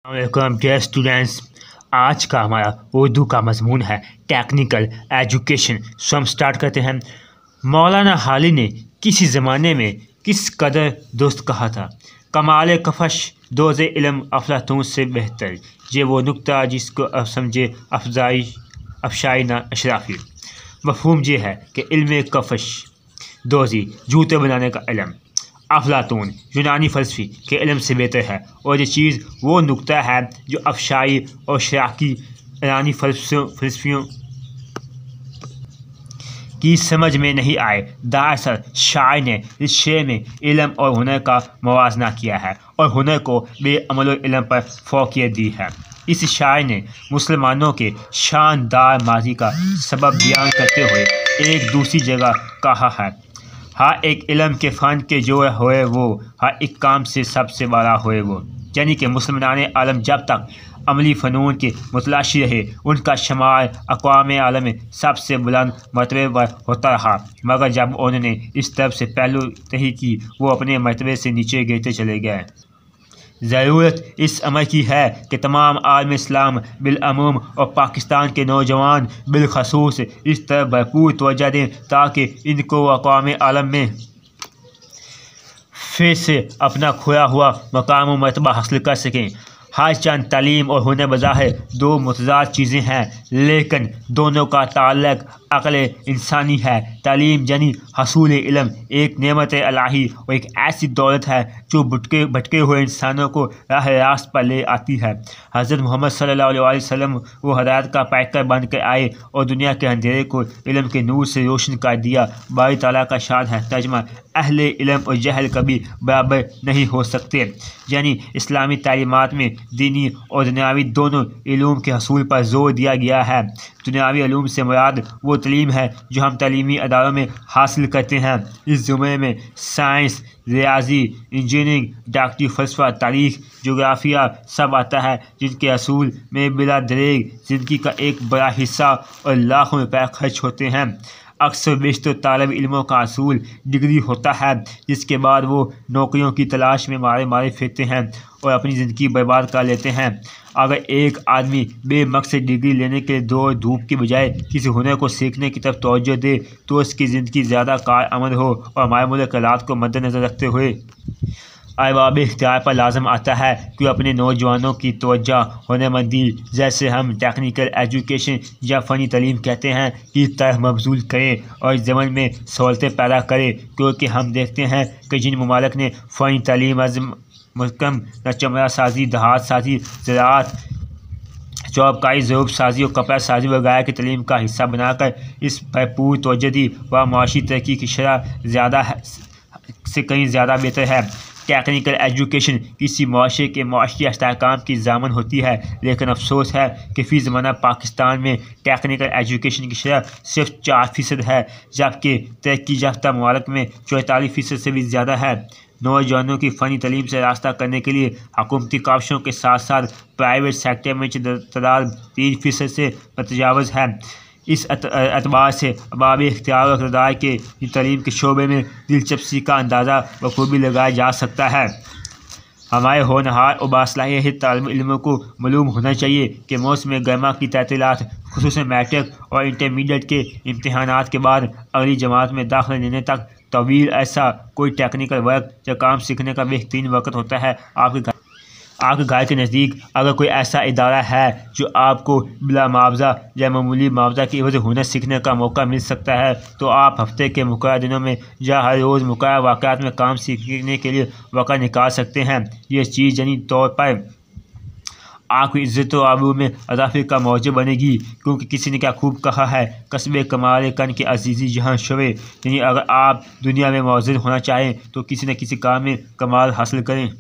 Welcome dear students. आज का हमारा उर्दू का मजमून है टेक्निकल एजुकेशन। सो हम स्टार्ट करते हैं। मौलाना हाली ने किसी ज़माने में किस कदर दोस्त कहा था, कमाल कफश दोज़े इल्म अफलातून से बेहतर, ये वो नुक्ता जिसको अब समझे अफशाई ना अशराफी। मफहूम ये है कि इल्म कफश दोज़ी जूते बनाने का इल्म, अफलातून यूनानी फ़लसफ़ी के इल्म से बेहतर है, और ये चीज़ वो नुक्ता है जो अफशाई और शराकी ईरानी फ़लसफ़ियों की समझ में नहीं आए। दरअसल शायर ने इस शेर में इल्म और हुनर का मुवाज़ना किया है और हुनर को बेअमल इल्म पर फ़ौक़ियत दी है। इस शायर ने मुसलमानों के शानदार माजी का सबब बयान करते हुए एक दूसरी जगह कहा है, हर एक इल्म के फ़न के जो होए वो, हर एक काम से सबसे बड़ा होए वो। यानी कि मुसलमान आलम जब तक अमली फ़नून के मुतलाशी रहे, उनका शुमार अक़वाम आलम में सबसे बुलंद मरतबे पर होता रहा, मगर जब उन्होंने इस तरफ से पहलू तही की, वो अपने मरतबे से नीचे गिरते चले गए। ज़रूरत इस अमर की है कि तमाम आलम इस्लाम बिलअमूम और पाकिस्तान के नौजवान बिलखसूस इस तरफ भरपूर तवज्जो दें ताकि इनको अक़वाम आलम में फिर से अपना खोया हुआ मकाम व मरतबा हासिल कर सकें। हर चंद तालीम और हुनर बज़ाहिर दो मुतज़ाद चीज़ें हैं, लेकिन दोनों का ताल्लुक़ अक़ल इंसानी है। तालीम यानी हसूल इल्म एक नेमत इलाही और एक ऐसी दौलत है जो भटके हुए इंसानों को राह रास्त पर ले आती है। हज़रत मोहम्मद सल्लल्लाहु अलैहि वसल्लम वो हदायत का पैकर बन कर आए और दुनिया के अंधेरे को इल्म के नूर से रोशन कर दिया। बारी ताला का शान है तर्जमा, अहले इल्म और जहल कभी बराबर नहीं हो सकते। यानी इस्लामी तालीमात में दीनी और दुनियावी दोनों इल्म के हसूल पर जोर दिया गया है। दुनियावी इल्म से मुराद वो तालीम है जो हम तालीमी अदारों में हासिल करते हैं। इस ज़ुमरे में साइंस, रियाजी, इंजीनियरिंग, डॉक्टरी, फ़लसफ़ा, तारीख़, जोग्राफिया सब आता है, जिनके असूल में बिला दरेग ज़िंदगी का एक बड़ा हिस्सा और लाखों रुपये खर्च होते हैं। अक्सर बेशतर तालिब इल्मों का असूल डिग्री होता है, जिसके बाद वो नौकरियों की तलाश में मारे फिरते हैं और अपनी ज़िंदगी बर्बाद कर लेते हैं। अगर एक आदमी बेमकसद डिग्री लेने के दौड़ धूप की बजाय किसी हुनर को सीखने की तरफ तवज्जो दे तो उसकी ज़िंदगी ज़्यादा कारआमद हो। और हमारे मुल्क हालात को मद्देनज़र रखते हुए अरबाब इख्तियार पर लाजम आता है कि अपने नौजवानों की तवज्जो हुनरमंदी, जैसे हम टेक्निकल एजुकेशन या फ़नी तालीम कहते हैं, की तरह मबज़ूल करें और इस ज़मन में सहूलतें पैदा करें, क्योंकि हम देखते हैं कि जिन ममालिक ने फ़नी तालीम महकम न चमड़ा साजी, दहात साजी, ज़राअत, चौबकारी, ज़रूब साजी और कपड़ा साजी वगैरह की तालीम का हिस्सा बनाकर इस भरपूर तवज्जो दी व माशी तरक्की की शरह ज़्यादा से कहीं ज़्यादा बेहतर है। टेक्निकल एजुकेशन किसी मुआशरे के मुआशी इस्तेहकाम की ज़ामन होती है, लेकिन अफसोस है कि फ़ी ज़माना पाकिस्तान में टेक्निकल एजुकेशन की शरह सिर्फ 4% है, जबकि तरक्की याफ्ता ममालिक में 44% से भी ज़्यादा है। नौजवानों की फ़नी तालीम से रास्ता करने के लिए हुकूमती काविशों के साथ साथ प्राइवेट सेक्टर में तादाद 3% से मतजावज़ है। इस एतबार से अरबाब इख्तियार और इक़्तिदार के तालीम के शोबे में दिलचस्पी का अंदाज़ा बखूबी लगाया जा सकता है। हमारे होनहार और बासलाहियत तालिब इल्मों को मालूम होना चाहिए कि मौसम गर्मा की तैतीलात, खुसूसन मैट्रिक और इंटरमीडिएट के इम्तहानात के बाद अगली जमात में दाखिला लेने तक तवील ऐसा कोई टेक्निकल वर्क या काम सीखने का बेहतरीन वक्त होता है। आपके घर के नज़दीक अगर कोई ऐसा इदारा है जो आपको बिला मुआवजा या मामूली मुआवजा की एवज़ हुनर सीखने का मौका मिल सकता है, तो आप हफ्ते के मुक़र्रर दिनों में या हर रोज़ मुक़र्रर वाक़यात में काम सीखने के लिए वक़्त निकाल सकते हैं। ये चीज़ यानी तौर पर आपकी इज़्ज़त व आबरू में इज़ाफ़े का मौजब बनेगी, क्योंकि किसी ने क्या खूब कहा है, कस्बे कमाल कन के अजीज़ी जहाँ शवे। यानी अगर आप दुनिया में मौजूद होना चाहें तो किसी न किसी काम में कमाल हासिल करें।